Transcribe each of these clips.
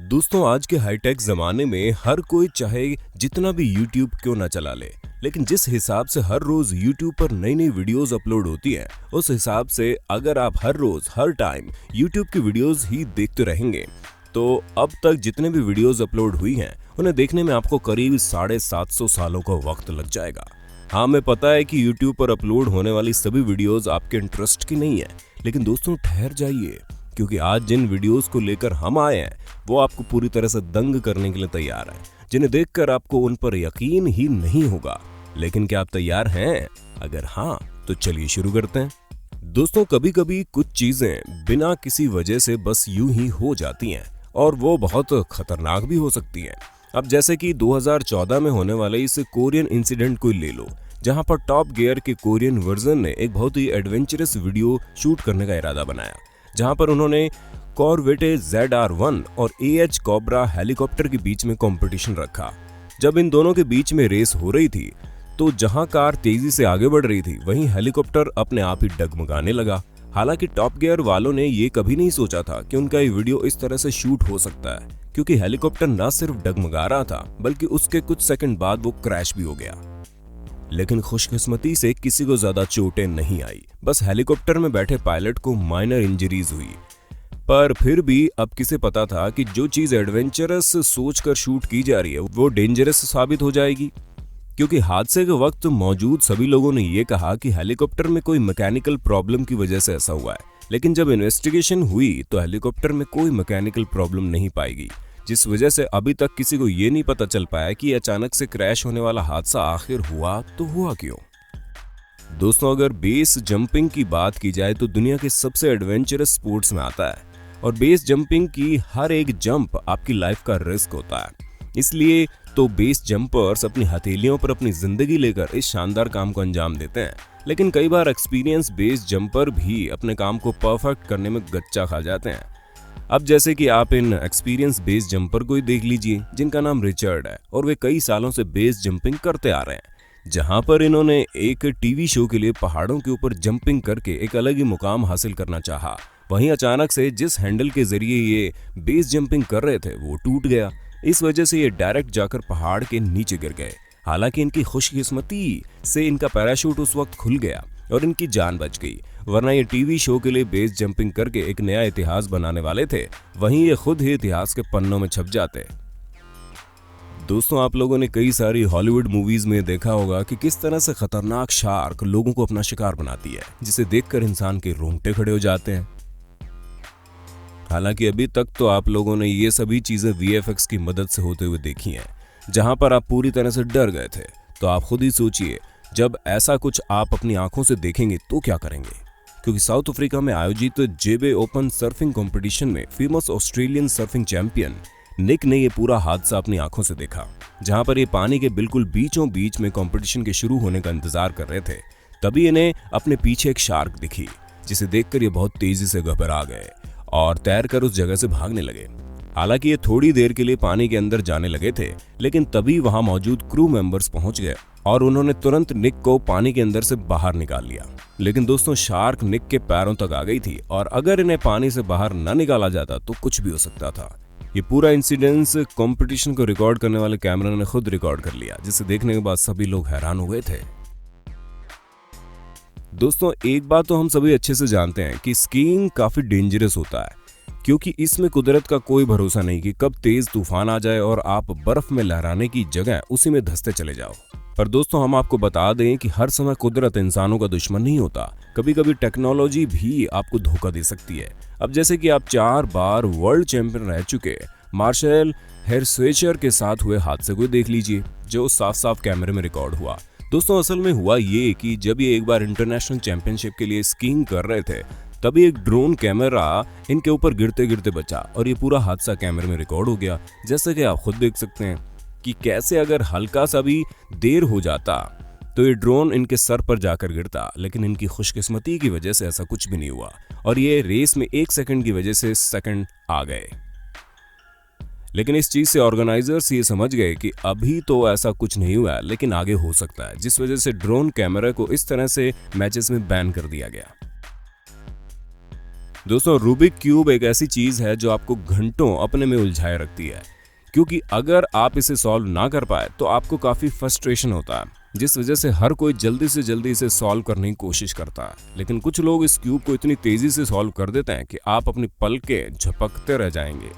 दोस्तों आज के हाईटेक जमाने में हर कोई चाहे जितना भी YouTube क्यों ना चला ले, लेकिन जिस हिसाब से हर रोज YouTube पर नई नई वीडियोस अपलोड होती हैं, उस हिसाब से अगर आप हर रोज हर टाइम YouTube की वीडियोस ही देखते रहेंगे तो अब तक जितने भी वीडियोस अपलोड हुई हैं उन्हें देखने में आपको करीब 750 सालों का वक्त लग जाएगा। हाँ, हमें पता है कि YouTube पर अपलोड होने वाली सभी वीडियोस आपके इंटरेस्ट की नहीं है, लेकिन दोस्तों ठहर जाइए, क्योंकि आज जिन वीडियोस को लेकर हम आए हैं वो आपको पूरी तरह से दंग करने के लिए तैयार हैं, जिन्हें देखकर आपको उन पर यकीन ही नहीं होगा। लेकिन क्या आप तैयार हैं? अगर हाँ तो चलिए शुरू करते हैं। दोस्तों कभी कभी कुछ चीजें बिना किसी वजह से बस यूं ही हो जाती हैं और वो बहुत खतरनाक भी हो सकती हैं। अब जैसे कि 2014 में होने वाले इस कोरियन इंसिडेंट को ले लो, जहां पर टॉप गियर के कोरियन वर्जन ने एक बहुत ही एडवेंचरस वीडियो शूट करने का इरादा बनाया, जहां पर उन्होंने कॉर्वेटे ZR1 और AH कोबरा हेलीकॉप्टर के बीच में कंपटीशन रखा। जब इन दोनों के बीच में रेस हो रही थी तो जहां कार तेजी से आगे बढ़ रही थी वहीं हेलीकॉप्टर अपने आप ही डगमगाने लगा। हालांकि टॉप गियर वालों ने ये कभी नहीं सोचा था कि उनका ये वीडियो इस तरह से शूट हो सकता है, क्योंकि हेलीकॉप्टर न सिर्फ डगमगा रहा था बल्कि उसके कुछ सेकंड बाद वो क्रैश भी हो गया। लेकिन खुशकिस्मती से किसी को ज्यादा चोटें नहीं आई, बस हेलीकॉप्टर में बैठे पायलट को माइनर इंजरीज हुई। पर फिर भी अब किसे पता था कि जो चीज एडवेंचरस सोचकर शूट की जा रही है वो डेंजरस साबित हो जाएगी, क्योंकि हादसे के वक्त मौजूद सभी लोगों ने ये कहा कि हेलीकॉप्टर में कोई मैकेनिकल प्रॉब्लम की वजह से ऐसा हुआ है। लेकिन जब इन्वेस्टिगेशन हुई तो हेलीकॉप्टर में कोई मैकेनिकल प्रॉब्लम नहीं पाई गई, जिस वजह से अभी तक किसी को ये नहीं पता चल पाया कि अचानक से क्रैश होने वाला हादसा आखिर हुआ तो हुआ क्यों। दोस्तों अगर बेस जंपिंग की बात की जाए तो दुनिया के सबसे एडवेंचरस स्पोर्ट्स में आता है, और बेस जंपिंग की हर एक जंप आपकी लाइफ का रिस्क होता है। इसलिए तो बेस जंपर्स अपनी हथेलियों पर अपनी जिंदगी लेकर इस शानदार काम को अंजाम देते हैं। लेकिन कई बार एक्सपीरियंस बेस जंपर भी अपने काम को परफेक्ट करने में गच्चा खा जाते हैं। अब जैसे कि आप इन एक्सपीरियंस बेस जंपर को ही देख लीजिए, जिनका नाम रिचर्ड है, और वे कई सालों से बेस जंपिंग करते आ रहे हैं। जहां पर इन्होंने एक टीवी शो के लिए पहाड़ों के ऊपर जंपिंग करके एक अलग ही मुकाम हासिल करना चाहा, वहीं अचानक से जिस हैंडल के जरिए ये बेस जंपिंग कर रहे थे वो टूट गया। इस वजह से ये डायरेक्ट जाकर पहाड़ के नीचे गिर गए। हालांकि इनकी खुशकिस्मती से इनका पैराशूट उस वक्त खुल गया और इनकी जान बच गई, वरना ये टीवी शो के लिए बेस जंपिंग करके एक नया इतिहास बनाने वाले थे, वहीं ये खुद ही इतिहास के पन्नों में छप जाते। दोस्तों आप लोगों ने कई सारी हॉलीवुड मूवीज में देखा होगा कि किस तरह से खतरनाक शार्क लोगों को अपना शिकार बनाती है, जिसे देखकर इंसान के रोंगटे खड़े हो जाते हैं। हालांकि अभी तक तो आप लोगों ने ये सभी चीजें VFX की मदद से होते हुए देखी हैं, जहां पर आप पूरी तरह से डर गए थे। तो आप खुद ही सोचिए, जब ऐसा कुछ आप अपनी आंखों से देखेंगे तो क्या करेंगे। क्योंकि साउथ अफ्रीका में आयोजित जेबे ओपन सर्फिंग कंपटीशन में फेमस ऑस्ट्रेलियन सर्फिंग चैंपियन निक ने ये पूरा हादसा अपनी आंखों से देखा, जहां पर ये पानी के बिल्कुल बीचों बीच में कंपटीशन के शुरू होने का इंतजार कर रहे थे। तभी इन्हें अपने पीछे एक शार्क दिखी, जिसे देखकर ये बहुत तेजी से घबरा गए और तैरकर उस जगह से भागने लगे। हालांकि ये थोड़ी देर के लिए पानी के अंदर जाने लगे थे, लेकिन तभी वहां मौजूद क्रू मेंबर्स पहुंच गए और उन्होंने तुरंत निक को पानी के अंदर से बाहर निकाल लिया। लेकिन दोस्तों शार्क निक के पैरों तक आ गई थी, और अगर इन्हें पानी से बाहर न निकाला जाता तो कुछ भी हो सकता था। ये पूरा इंसिडेंस कंपटीशन को रिकॉर्ड करने वाले कैमरा ने खुद रिकॉर्ड कर लिया, जिसे देखने के बाद सभी लोग हैरान हो गए थे। दोस्तों एक बात तो हम सभी अच्छे से जानते हैं कि स्कीइंग काफी डेंजरस होता है, क्योंकि इसमें कुदरत का कोई भरोसा नहीं कि कब तेज तूफान आ जाए और आप बर्फ में लहराने की जगह उसी में धंसते चले जाओ। पर दोस्तों हम आपको बता दें कि हर समय कुदरत इंसानों का दुश्मन नहीं होता, कभी कभी टेक्नोलॉजी भी आपको धोखा दे सकती है। अब जैसे कि आप 4 बार वर्ल्ड चैंपियन रह चुके मार्शल हेरस्वेचर के साथ हुए हादसे को देख लीजिए, जो साफ साफ कैमरे में रिकॉर्ड हुआ। दोस्तों असल में हुआ ये कि जब ये एक बार इंटरनेशनल चैंपियनशिप के लिए स्कीइंग कर रहे थे, तभी एक ड्रोन कैमरा इनके ऊपर गिरते गिरते बचा और ये पूरा हादसा कैमरे में रिकॉर्ड हो गया। जैसे कि आप खुद देख सकते हैं कि कैसे अगर हल्का सा भी देर हो जाता तो ये ड्रोन इनके सर पर जाकर गिरता, लेकिन इनकी खुशकिस्मती की वजह से ऐसा कुछ भी नहीं हुआ और ये रेस में 1 सेकंड की वजह से सेकंड आ गए। लेकिन इस चीज से ऑर्गेनाइजर्स ये समझ गए कि अभी तो ऐसा कुछ नहीं हुआ है, लेकिन आगे हो सकता है, जिस वजह से ड्रोन कैमरा को इस तरह से मैचेस में बैन कर दिया गया। दोस्तों रूबिक क्यूब एक ऐसी चीज है जो आपको घंटों अपने में उलझाए रखती है, क्योंकि अगर आप इसे सॉल्व ना कर पाए तो आपको काफी फ्रस्ट्रेशन होता है, जिस वजह से हर कोई जल्दी से जल्दी इसे सॉल्व करने की कोशिश करता है। लेकिन कुछ लोग इस क्यूब को इतनी तेजी से सॉल्व कर देते हैं कि आप अपनी पलकें झपकते रह जाएंगे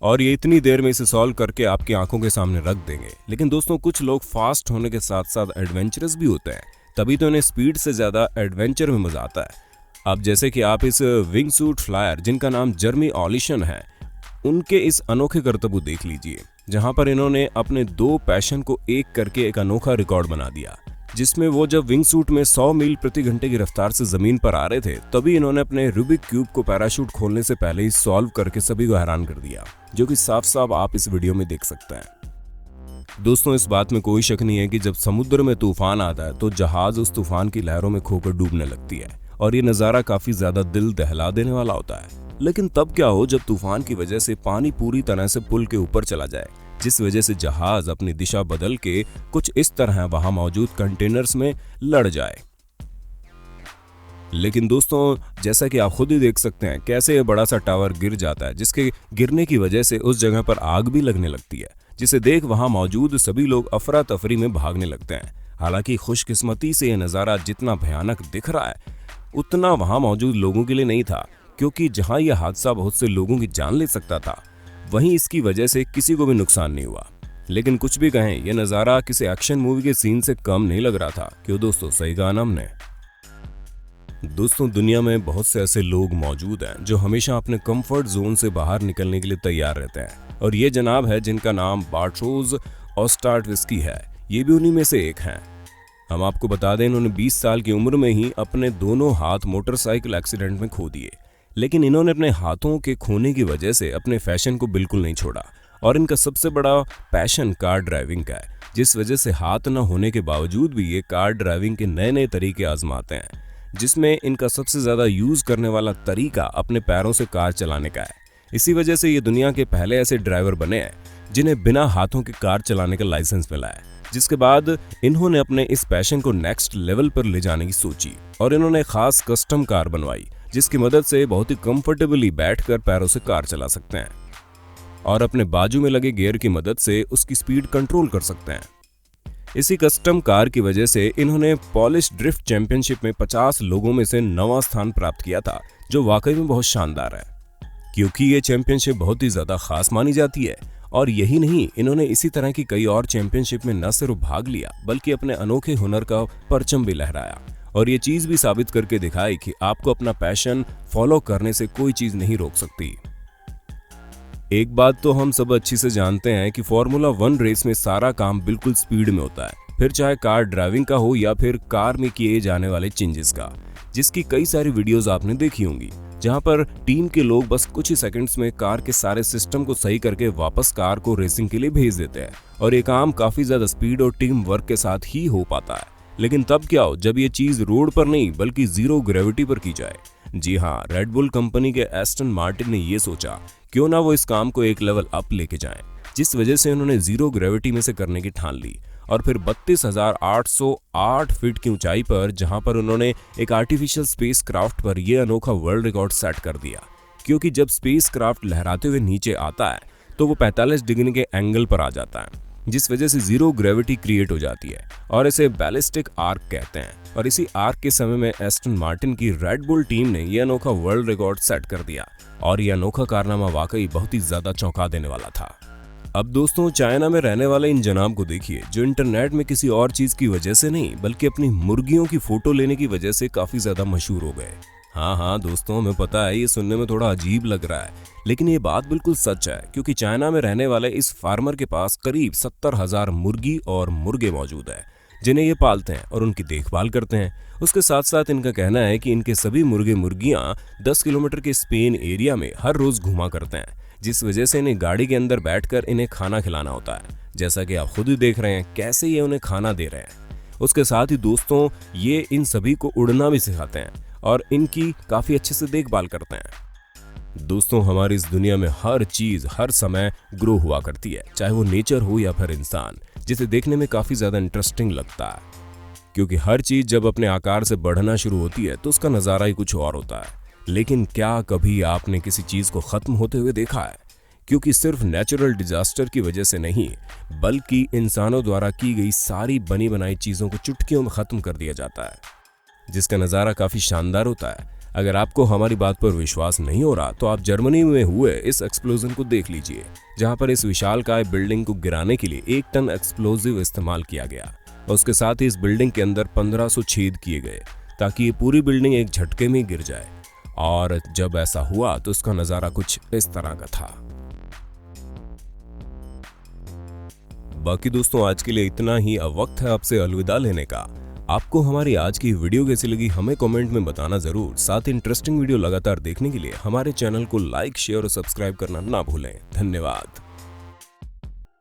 और ये इतनी देर में इसे सॉल्व करके आपकी आंखों के सामने रख देंगे। लेकिन दोस्तों कुछ लोग फास्ट होने के साथ साथ एडवेंचरस भी होते हैं, तभी तो इन्हें स्पीड से ज्यादा एडवेंचर में मजा आता है। अब जैसे कि आप इस विंग सूट फ्लायर जिनका नाम जर्मी ऑलिशन है, उनके इस अनोखे करतब को देख लीजिए, जहां पर इन्होंने अपने 2 पैशन को एक करके एक अनोखा रिकॉर्ड बना दिया, जिसमें वो जब विंग सूट में 100 मील प्रति घंटे की रफ्तार से जमीन पर आ रहे थे, तभी इन्होंने अपने रूबिक क्यूब को पैराशूट खोलने से पहले ही सॉल्व करके सभी को हैरान कर दिया, जो कि साफ साफ आप इस वीडियो में देख सकते हैं। दोस्तों इस बात में कोई शक नहीं है कि जब समुद्र में तूफान आता है तो जहाज उस तूफान की लहरों में खोकर डूबने लगती है और ये नज़ारा काफी ज्यादा दिल दहला देने वाला होता है। लेकिन तब क्या हो जब तूफान की वजह से पानी पूरी तरह से पुल के ऊपर चला जाए, जिस वजह से जहाज अपनी दिशा बदल के कुछ इस तरह वहां मौजूद कंटेनर्स में लड़ जाए। लेकिन दोस्तों जैसा कि आप खुद ही देख सकते हैं कैसे ये बड़ा सा टावर गिर जाता है, जिसके गिरने की वजह से उस जगह पर आग भी लगने लगती है, जिसे देख वहां मौजूद सभी लोग अफरा तफरी में भागने लगते हैं। हालांकि खुशकिस्मती से यह नज़ारा जितना भयानक दिख रहा है उतना वहां मौजूद लोगों के लिए नहीं था, क्योंकि जहां यह हादसा बहुत से लोगों की जान ले सकता था, वहीं इसकी वजह से किसी को भी नुकसान नहीं हुआ। लेकिन कुछ भी कहें, यह नज़ारा किसी एक्शन मूवी के सीन से कम नहीं लग रहा था। क्यों दोस्तों, सही कहा ना हमने। दोस्तों दुनिया में बहुत से ऐसे लोग मौजूद हैं जो हमेशा अपने कंफर्ट जोन से बाहर निकलने के लिए तैयार रहते हैं, और ये जनाब है जिनका नाम बार्ट्रोज ओस्टार्टविस्की है, ये भी उन्हीं में से एक हैं। हम आपको बता दें इन्होंने 20 साल की उम्र में ही अपने दोनों हाथ मोटरसाइकिल एक्सीडेंट में खो दिए, लेकिन इन्होंने अपने हाथों के खोने की वजह से अपने फैशन को बिल्कुल नहीं छोड़ा, और इनका सबसे बड़ा पैशन कार ड्राइविंग का है, जिस वजह से हाथ न होने के बावजूद भी ये कार ड्राइविंग के नए नए तरीके आजमाते हैं, जिसमें इनका सबसे ज्यादा यूज करने वाला तरीका अपने पैरों से कार चलाने का है। इसी वजह से ये दुनिया के पहले ऐसे ड्राइवर बने हैं जिन्हें बिना हाथों के कार चलाने का लाइसेंस मिला है, जिसके बाद इन्होंने अपने इस पैशन को नेक्स्ट लेवल पर ले जाने की सोची और इन्होंने खास कस्टम कार बनवाई, जिसकी मदद से बहुत ही कंफर्टेबली बैठकर पैरों से कार चला सकते हैं और अपने बाजू में लगे गियर की मदद से उसकी स्पीड कंट्रोल कर सकते हैं। इसी कस्टम कार की वजह से इन्होंने पॉलिश ड्रिफ्ट चैंपियनशिप में 50 लोगों में से 9वां स्थान प्राप्त किया था, जो वाकई में बहुत शानदार है, क्योंकि ये चैंपियनशिप बहुत ही ज्यादा खास मानी जाती है। और यही नहीं, इन्होंने इसी तरह की कई और चैंपियनशिप में न सिर्फ भाग लिया बल्कि अपने अनोखे हुनर का परचम भी लहराया, और ये चीज भी साबित करके दिखाई कि आपको अपना पैशन फॉलो करने से कोई चीज नहीं रोक सकती। एक बात तो हम सब अच्छी से जानते हैं कि फॉर्मूला 1 रेस में सारा काम बिल्कुल स्पीड में होता है, फिर चाहे कार ड्राइविंग का हो या फिर कार में किए जाने वाले चेंजेस का, जिसकी कई सारी वीडियोस आपने देखी होंगी, जहां पर टीम के लोग बस कुछ ही सेकंड्स में कार के सारे सिस्टम को सही करके वापस कार को रेसिंग के लिए भेज देते हैं, और ये काम काफी ज्यादा स्पीड और टीम वर्क के साथ ही हो पाता है। लेकिन तब क्या हो जब ये चीज रोड पर नहीं बल्कि जीरो ग्रेविटी पर की जाए। जी हाँ, रेड बुल कंपनी के एस्टन मार्टिन ने ये सोचा क्यों ना वो इस काम को एक लेवल अप लेके जाएं, जिस वजह से उन्होंने जीरो ग्रेविटी में से करने की ठान ली, और फिर 32,808 फीट की ऊंचाई पर, जहां पर उन्होंने एक आर्टिफिशियल स्पेस क्राफ्ट पर यह अनोखा वर्ल्ड रिकॉर्ड सेट कर दिया। क्योंकि जब स्पेस क्राफ्ट लहराते हुए नीचे आता है तो वो 45 डिग्री के एंगल पर आ जाता है, जिस वजह से जीरो ग्रेविटी क्रिएट हो जाती है, और इसे बैलिस्टिक आर्क कहते हैं। और इसी आर्क के समय में एस्टन मार्टिन की रेड बुल टीम ने यह अनोखा वर्ल्ड रिकॉर्ड सेट कर दिया, और यह अनोखा कारनामा वाकई बहुत ही ज्यादा चौंका देने वाला था। अब दोस्तों चाइना में रहने वाले इन जनाब को देखिए, जो इंटरनेट में किसी और चीज की वजह से नहीं बल्कि अपनी मुर्गियों की फोटो लेने की वजह से काफी ज्यादा मशहूर हो गए। हाँ दोस्तों, हमें पता है ये सुनने में थोड़ा अजीब लग रहा है, लेकिन ये बात बिल्कुल सच है, क्योंकि चाइना में रहने वाले इस फार्मर के पास करीब 70,000 मुर्गी और मुर्गे मौजूद है, जिन्हें ये पालते हैं और उनकी देखभाल करते हैं। उसके साथ साथ इनका कहना है कि इनके सभी मुर्गे मुर्गियां 10 किलोमीटर के स्पेन एरिया में हर रोज घुमा करते हैं, जिस वजह से इन्हें गाड़ी के अंदर बैठकर इन्हें खाना खिलाना होता है, जैसा कि आप खुद ही देख रहे हैं कैसे ये उन्हें खाना दे रहे हैं। उसके साथ ही दोस्तों ये इन सभी को उड़ना भी सिखाते हैं और इनकी काफी अच्छे से देखभाल करते हैं। दोस्तों हमारी इस दुनिया में हर चीज हर समय ग्रो हुआ करती है, चाहे वो नेचर हो या फिर इंसान, जिसे देखने में काफी ज्यादा इंटरेस्टिंग लगता है, क्योंकि हर चीज जब अपने आकार से बढ़ना शुरू होती है तो उसका नजारा ही कुछ और होता है। लेकिन क्या कभी आपने किसी चीज को खत्म होते हुए देखा है? क्योंकि सिर्फ नेचुरल डिजास्टर की वजह से नहीं, बल्कि इंसानों द्वारा की गई सारी बनी बनाई चीजों को चुटकियों में खत्म कर दिया जाता है, जिसका नजारा काफी शानदार होता है। अगर आपको हमारी बात पर विश्वास नहीं हो रहा तो आप जर्मनी में हुए इस एक्सप्लोजन को देख लीजिए, जहां पर इस विशालकाय बिल्डिंग को गिराने के लिए 1 टन एक्सप्लोजिव इस्तेमाल किया गया और उसके साथ ही इस बिल्डिंग के अंदर 1500 छेद किए गए ताकि ये पूरी बिल्डिंग एक झटके में गिर जाए। और जब ऐसा हुआ तो उसका नजारा कुछ इस तरह का था। बाकी दोस्तों, आज के लिए इतना ही। अब वक्त है आपसे अलविदा लेने का। आपको हमारी आज की वीडियो कैसी लगी हमें कमेंट में बताना जरूर। साथ ही इंटरेस्टिंग वीडियो लगातार देखने के लिए हमारे चैनल को लाइक, शेयर और सब्सक्राइब करना ना भूलें। धन्यवाद।